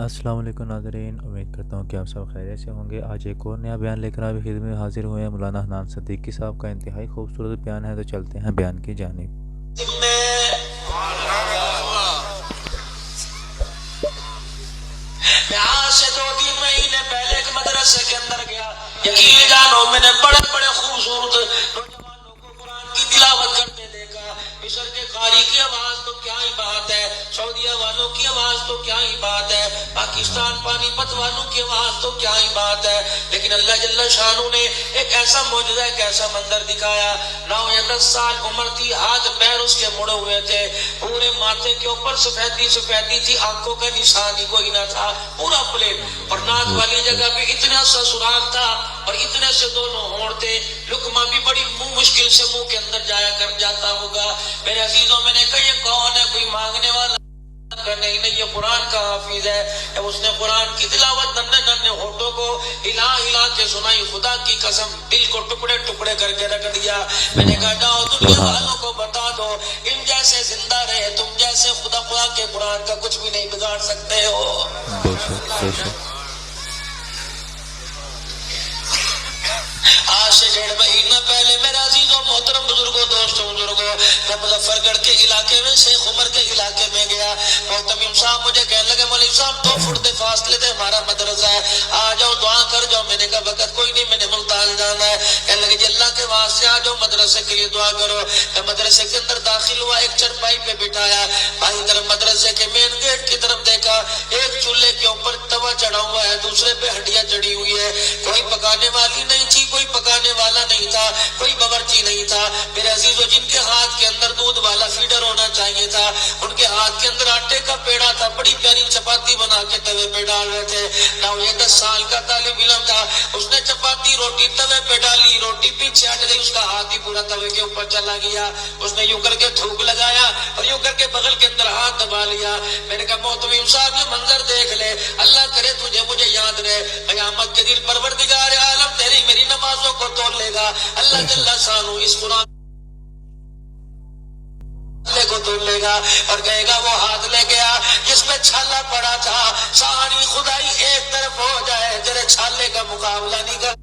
السلام علیکم ناظرین، امید کرتا ہوں کہ آپ سب خیریت سے ہوں گے۔ آج ایک اور نیا بیان لے کر آپ کی خدمت میں حاضر ہوئے ہیں۔ مولانا حنان صدیقی صاحب کا انتہائی خوبصورت بیان ہے، تو چلتے ہیں بیان کی جانب۔ میں آج سے 2-3 مہینے پہلے ایک مدرسے کے اندر گیا، یقین جانو میں نے بڑے بڑے خوبصورت نوجوانوں کو قرآن کی تلاوت کرتے دیکھا۔ مصر کے قاری کی آواز تو کیا ہی بات ہے، سعودیہ والوں کی آواز تو کیا ہی بات ہے، پاکستان پانی پت والوں کی آواز تو کیا ہی بات ہے، لیکن اللہ جل شانہ نے ایک ایسا معجزہ، ایک ایسا منظر دکھایا۔ 9 یا 10 سال عمر تھی، ہاتھ پیر اس کے مڑے ہوئے تھے، پورے ماتھے کے اوپر سفیدی سفیدی تھی، آنکھوں کا نشان ہی کوئی نہ تھا، پورا پلین، اور ناک والی جگہ پہ اتنا سا سوراخ تھا اور اتنے سے دونوں ہونٹ تھے، لقمہ بھی بڑی مشکل سے منہ کے اندر جایا کر جاتا ہوگا۔ میرے عزیزوں، میں نے کہا یہ کون ہے؟ کوئی مانگنے والا؟ نہیں نہیں، یہ قرآن کا حافظ ہے۔ جب اس نے قرآن کی تلاوت ننھے ننھے ہونٹوں کو ہلا ہلا کے سنائی، خدا کی قسم دل کو ٹکڑے ٹکڑے کر کے رکھ دیا۔ میں نے کہا جاؤ دنیا والوں کو بتا دو، ان جیسے زندہ رہے، تم جیسے خدا کے قرآن کا کچھ بھی نہیں بگاڑ سکتے ہو۔ بے شک بے شک۔ آج سے 1.5 مہینہ پہلے میرے عزیزوں، محترم بزرگوں، دوستوں، بزرگوں، میں مظفر گڑھ کے علاقے میں، شیخ عمر کے علاقے میں گیا۔ محتمم صاحب مجھے کہنے لگے مولوی صاحب 2 فٹ کے فاصلے سے ہمارا مدرسہ ہے، آ جاؤ دعا کر جاؤ۔ میں نے کہا وقت کوئی نہیں، میں نے ملتان جانا ہے۔ کہنے لگے جی اللہ کے واسطے آ جاؤ، مدرسے کے لیے دعا کرو۔ میں مدرسے کے اندر داخل ہوا، ایک چرپائی پہ بٹھایا، بائیں طرف مدرسے کے مین گیٹ کی طرف دیکھا، ایک چولہے کے اوپر توا چڑھا ہوا ہے، دوسرے پہ ہڈیاں چڑھی ہوئی ہے، کوئی پکانے والی نہیں تھی، کوئی پکانے والا نہیں تھا، کوئی باورچی نہیں تھا۔ میرے عزیزوں، جن کے ہاتھ کے اندر دودھ والا فیڈر ہونا چاہیے تھا، ان کے ہاتھ کے اندر آٹے کا پیڑا تھا، بڑی پیاری چپاتی بنا کے توے پہ ڈال رہے تھے۔ نہ یہ 10 سال کا طالب علم تھا، اس نے چپاتی روٹی توے پہ ڈالی، روٹی پیچھے ہٹ گئی، اس کا ہاتھ ہی پورا توے کے اوپر چلا گیا۔ اس نے یوں کر کے تھوک لگایا اور یوں کر کے بغل کے اندر ہاتھ دبا لیا۔ میں نے کہا محتمم صاحب یہ منظر دیکھ لے، اللہ کرے تجھے مجھے یاد رہے، قیامت کے دن پروردگار عالم تیری میری نمازوں کو تول لے گا۔ اللہ جل شانہ اس قرآن کو تول لے گا اور کہے گا وہ ہاتھ لے گیا جس میں چھالا پڑا تھا، ساری خدائی ایک طرف ہو جائے، تیرے چھالے کا مقابلہ نہیں کر۔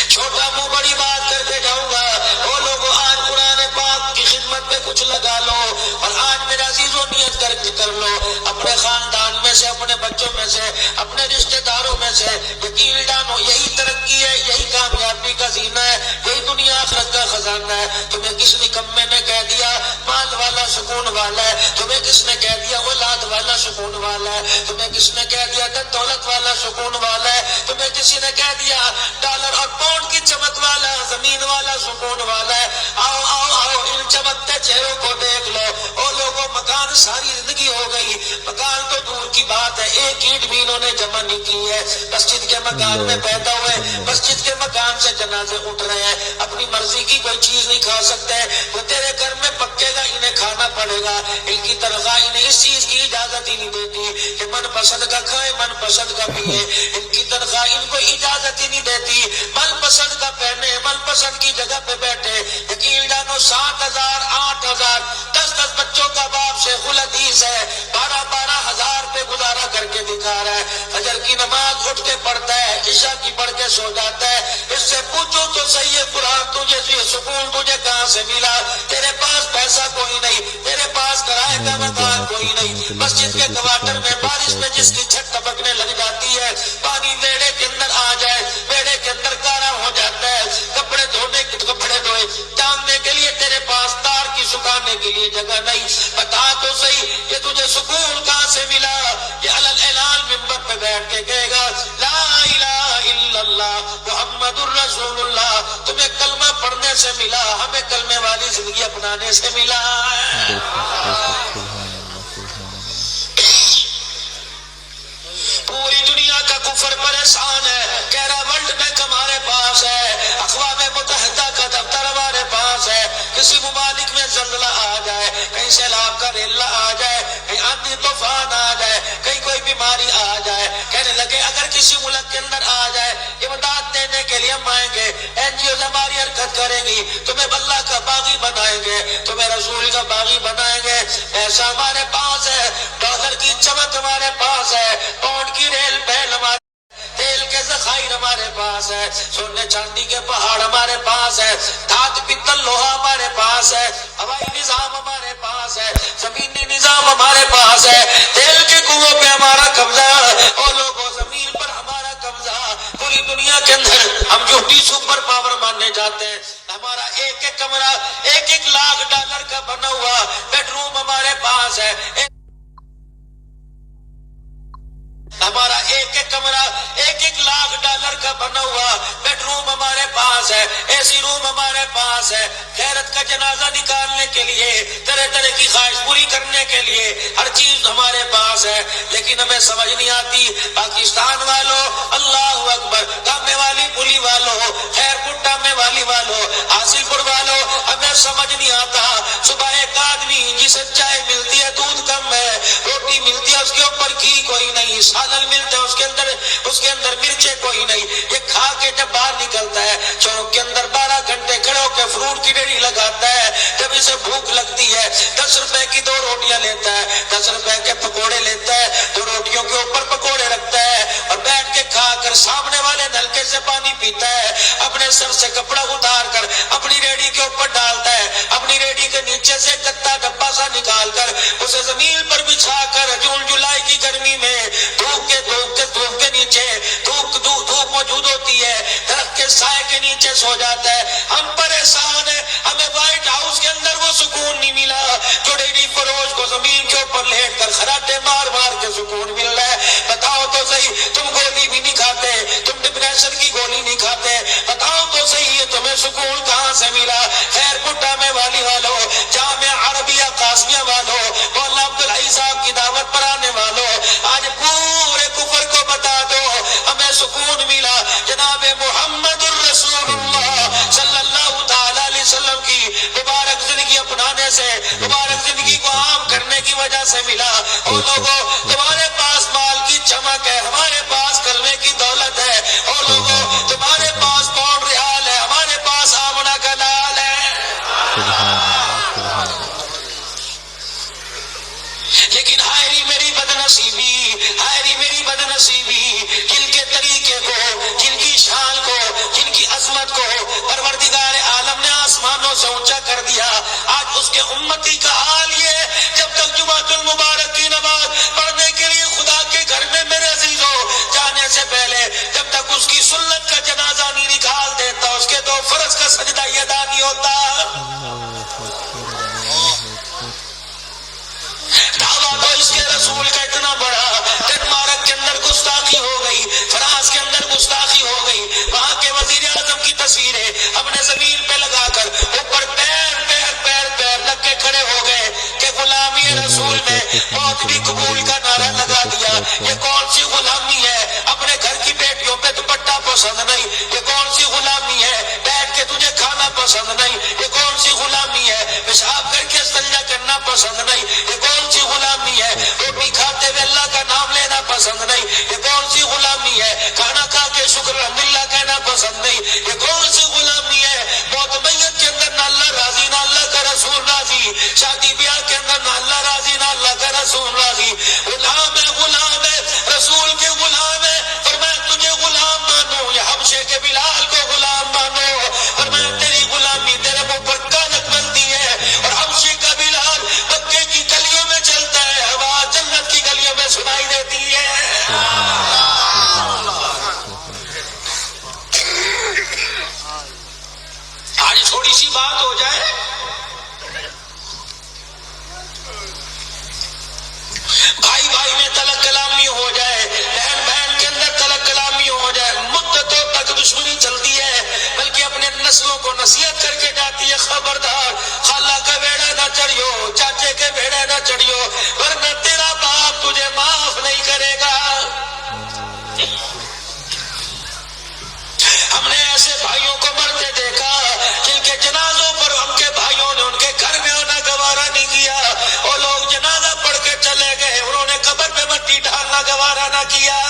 چھوٹا منہ بڑی بات کر کے جاؤں گا۔ وہ لوگوں آج قرآن پاک کی خدمت میں کچھ لگا لو، اور آج میرے عزیزوں نیت کر لو، اپنے خاندان میں سے، اپنے بچوں میں سے، اپنے رشتہ داروں میں سے، یقین جانو یہی ترقی ہے، یہی کامیابی کا زینہ ہے، یہی دنیا آخرت کا خزانہ ہے۔ تمہیں کس نکمے نے کہہ دیا مال والا سکون والا ہے؟ تمہیں کس نے کہہ دیا اولاد والا سکون والا ہے؟ تمہیں کس نے کہہ دیا دن دولت والا سکون والا ہے؟ تمہیں کسی نے کہہ دیا ڈالر اور پاؤنڈ کی چمک والا، زمین والا سکون والا ہے؟ آؤ آؤ آؤ، ان چمکتے چہروں کو دیکھ لو۔ او لوگوں، مکان ساری زندگی ہو گئی، مکان تو دور کی بات ہے، ایک اینٹ بھی انہوں نے جمع نہیں کی ہے۔ مسجد کے مکان میں پیدا ہوئے، مسجد کے مکان سے جنازے اٹھ رہے ہیں، اپنی مرضی کی کوئی چیز نہیں کھا سکتے۔ وہ تیرے گھر میں پکے گا، انہیں کھانا پڑے گا، ان کی تنخواہ انہیں اس چیز کی اجازت ہی نہیں دیتی کہ من پسند کا کھائے، من پسند کا پیے، ان کی تنخواہ ان کو اجازت ہی نہیں دیتی من پسند کا پہنے، من پسند کی جگہ پہ بیٹھے۔ یقین جانو 7,000 8,000 10 بچوں کا باپ شیخ الحدیث ہے، 12 ہزار پہ گزارا کر کے دکھا رہا ہے، فجر کی نماز اٹھ کے پڑھتا ہے، عشاء کی پڑھ کے سو جاتا ہے۔ اس سے پوچھو تو صحیح ہے قرآن تجھے سکون تجھے کہاں سے ملا؟ تیرے پاس پیسہ کوئی نہیں، تیرے پاس کرائے کا مکان کوئی نہیں، مسجد کے کوارٹر میں بارش میں جس کی چھت ٹپکنے لگ جاتی ہے، پانی بیڑے کے اندر آ جائے، بیڑے کے اندر گارا ہو جاتا ہے، کپڑے دھونے کے کپڑے دھوئے ٹانگنے کے لیے تیرے پاس تار کی سکھانے کے لیے جگہ نہیں۔ بتا تو صحیح کہ تجھے سکون کہاں سے ملا؟ یہ علل اعلان منبر پہ بیٹھ کے کہے گا لا الہ الا اللہ محمد الرسول اللہ، تمہیں کلمہ پڑھنے سے ملا، ہمیں کلمے والی زندگی اپنانے سے ملا ہے۔ پوری دنیا کا کفر پریشان ہے، کہہ رہا ورلڈ بینک ہمارے پاس ہے، اقوام متحدہ کا دفتر ہمارے پاس ہے، کسی ممالک میں زلزلہ آ جائے، کہیں سیلاب کا ریلا آ جائے، کہیں آندھی طوفان آ جائے، کہیں کوئی بیماری آ جائے، کہنے لگے اگر کسی ملک کے اندر آ جائے امداد دینے کے لیے ہم آئیں گے، این جی اوز ہماری حرکت کریں گی، تمہیں اللہ کا باغی بنائیں گے، تمہیں رسول کا کا باغی بنائیں گے. پیسہ ہمارے پاس ہے, ڈالر کی چمک ہمارے پاس ہے, پاؤنڈ کی ریل پہل ہمارے, تیل کے ذخائر ہمارے پاس ہے, سونے چاندی کے پہاڑ ہمارے پاس ہے, دھات پتل لوہا ہمارے پاس ہے, ہوائی نظام ہمارے پاس ہے, زمینی نظام ہمارے پاس ہے, تیل کے کنووں پہ ہمارا قبضہ, اور لوگوں زمین پر ہمارا قبضہ. پوری دنیا کے اندر ہم جھوٹی سپر پاور ماننے جاتے ہیں. ہمارا ایک ایک کمرہ 1-1 لاکھ ڈالر کا بنا ہوا بیڈ روم ہمارے پاس ہے. ہمارا ایک ایک کمرہ 1-1 لاکھ ڈالر کا بنا ہوا بیڈ روم ہمارے پاس ہے, اے سی روم ہمارے پاس ہے. خیرت کا جنازہ نکالنے کے لیے, طرح طرح کی خواہش پوری کرنے کے لیے ہر چیز ہمارے پاس ہے. لیکن ہمیں سمجھ نہیں آتی. پاکستان والوں, اللہ اکبر, کامے والی پولی والوں, خیر پٹا میں والی والوں, حاصل پور والوں, ہمیں سمجھ نہیں آتا. صبح ایک آدمی جسے چائے ملتی ہے دودھ کم ہے, روٹی ملتی ہے اس کے اوپر گھی کوئی نہیں, سالن ملتا ہے اس کے اندر مرچیں کوئی نہیں, یہ کھا کے جب باہر نکلتا ہے چوک کے اندر 12 گھنٹے کھڑے ہو کے فروٹ کی ریڑھی لگاتا ہے. جب اسے بھوک لگتی ہے 10 روپے کی 2 روٹیاں لیتا ہے, 10 روپے کے پکوڑے لیتا ہے, 2 روٹیوں کے اوپر پکوڑے رکھتا ہے اور بیٹھ کے کھا کر سامنے والے نلکے سے پانی پیتا ہے. اپنے سر سے کپڑا اتار کر اپنی ریڑھی کے اوپر ڈالتا ہے, اپنی ریڑھی کے نیچے سے کتا ڈبا سا نکال کر اسے زمین پر بچھا کر جون جولائی کی گرمی میں دھوپ کے نیچے دھوپ موجود ہوتی ہے, درخت کے سائے کے نیچے سو جاتا ہے. ہم پریشان ہیں, ہمیں وائٹ ہاؤس کے اندر وہ سکون نہیں ملا جو ریڑھی فروش کو زمین کے اوپر لیٹ کر خراٹے مار مار کے سکون مل رہا ہے. بتاؤ تو صحیح, تم گولی بھی نہیں کھاتے, تم ڈپریشن کی گولی نہیں کھاتے, بتاؤ تو صحیح تمہیں سکون کہاں سے ملا؟ خیر پٹا میں والی والوں, جامعہ عربیہ قاسمیہ والوں, مولانا عبدالحی صاحب کی دعوت پر آنے والوں, آج پورے کفر کو بتا دو ہمیں سکون ملا جناب محمد الرسول اللہ صلی اللہ تعالی علیہ وسلم کی مبارک زندگی اپنانے سے, مبارک زندگی کو عام کرنے کی وجہ سے ملا. اور لوگوں تمہارے پاس مال کی چمک ہے, ہمارے پاس کلمے کی دولت ہے. اور لوگوں تمہارے پاس پاؤنڈ ریال ہے, ہمارے پاس آمنہ کا لال ہے. لیکن ہائری میری بدنصیبی, ہائری میری بدنصیبی, جن کے طریقے کو, جن کی شان کو, جن کی عظمت کو پروردگار عالم نے آسمانوں سے اونچا کر دیا, آج اس کے امتی کا حال یہ, جب تک جمعۃ المبارک کی نماز پڑھنے کے لیے خدا کے گھر میں میرے عزیزوں جانے سے پہلے جب تک اس کی سنت کا جنازہ نہیں نکال دیتا, اس کے 2 فرض کا سجدہ ادا نہیں ہوتا. دعویٰ تو اس کے رسول کا اتنا بڑا, ڈنمارک کے اندر گستاخی ہو گئی, فرانس کے اندر گستاخی ہو گئی, وہاں کے وزیر اعظم کی تصویریں اپنے زمین پہ لگا کر اوپر پیر لگ کے کھڑے ہو گئے کہ غلامی رسول میں موت بھی قبول کا نعرہ لگا دیا. یہ کون سی غلامی ہے؟ اپنے گھر کی بیٹیوں پہ دوپٹہ پسند نہیں. یہ کون سی غلامی ہے؟ بیٹھ کے تجھے کھانا پسند نہیں. یہ کون سی غلامی ہے؟ پیشاب کر کے استنجا کرنا پسند نہیں. یہ کون سی غلامی ہے؟ روٹی کھاتے ہوئے اللہ کا نام لینا پسند نہیں. یہ کون سی غلامی ہے؟ کھانا کھا کے شکر الحمدللہ کہنا پسند نہیں. یہ کون سی غلامی ہے؟ موت میت کے اندر نہ اللہ راضی نہ اللہ کا رسول راضی, شادی بیاہ کے اندر نہ اللہ راضی نہ اللہ کا رسول راضی. غلام ہے رسول کے غلام ہے, فرمایا تجھے غلام مانو یا حبشے کے بلال کو غلام مانو, فرمایا تیری غلامی تیرے منہ پر کانک بنتی ہے, اور حبشے کا بلال مکے کی گلیوں میں چلتا ہے, آواز جنت کی گلیوں میں سنائی دیتی ہے. آج تھوڑی سی بات ہو جائے, بھائی بھائی میں تلک کلامی ہو جائے, بہن بہن کے اندر تلک کلامی ہو جائے, مدتوں تک دشمنی چلتی ہے, بلکہ اپنے نسلوں کو نصیحت کر کے جاتی ہے, خبردار خالہ کا بیڑا نہ چڑھیو, چاچے کے بیڑا نہ چڑھیو, ورنہ تیرا باپ تجھے معاف نہیں کرے گا. ہم نے ایسے بھائیوں کو مرتے دیکھا جن کے جنازوں پر ان کے بھائیوں نے ان کے گھر میں آنا گوارا نہیں کیا, اور لوگ جنازہ پڑھ کے چلے گئے, انہوں نے قبر پہ مٹی ڈالنا گوارا نہ کیا.